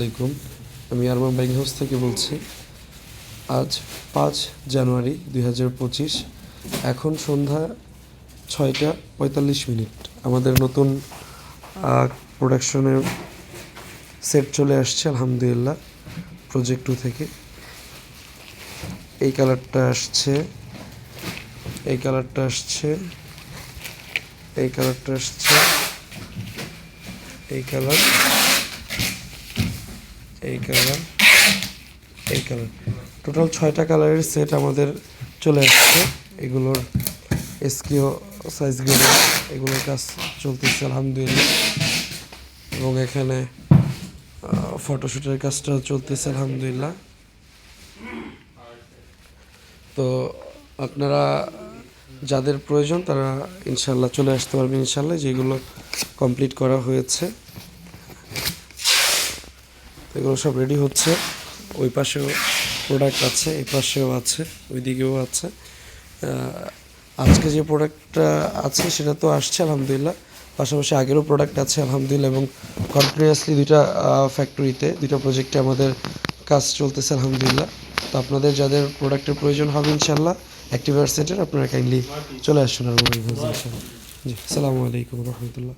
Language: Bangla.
আলাইকুম, আমি আরমান বাইক হাউস থেকে বলছি। আজ 5 জানুয়ারি 2025, এখন সন্ধ্যা 6:45। আমাদের নতুন প্রোডাকশনের সেট চলে আসছে আলহামদুলিল্লাহ প্রজেক্ট 2 থেকে। এই কালারটা আসছে, এই কালারটা আসছে, এই কালারটা আসছে, এই কালার, এই কালার, এই কালার, টোটাল 6টা কালারের সেট আমাদের চলে আসছে। এগুলোর এসকিও সাইজ গ্রেড এগুলোর কাজ চলতেছে আলহামদুলিল্লাহ, এবং এখানে ফটোশ্যুটের কাজটা চলতেছে আলহামদুলিল্লাহ। তো আপনারা যাদের প্রয়োজন তারা ইনশাল্লাহ চলে আসতে পারবেন ইনশাল্লাহ, যেগুলো কমপ্লিট করা হয়েছে। এগুলো সব রেডি হচ্ছে। ওই পাশেও প্রোডাক্ট আছে, এই পাশেও আছে, ওই দিকেও আছে। আজকে যে প্রোডাক্টটা আছে সেটা তো আসছে আলহামদুলিল্লাহ, পাশাপাশি আগেরও প্রোডাক্ট আছে আলহামদুলিল্লাহ, এবং কন্টিনিউয়াসলি দুইটা ফ্যাক্টরিতে দুইটা প্রজেক্টে আমাদের কাজ চলতেছে আলহামদুলিল্লাহ। তো আপনাদের যাদের প্রোডাক্টের প্রয়োজন হবে ইনশাল্লাহ অ্যাক্টিভার সেন্টার, আপনারা কাইন্ডলি চলে আসুন আর ইনশাল্লাহ। জি, আসসালামু আলাইকুম রহমতুল্লাহ।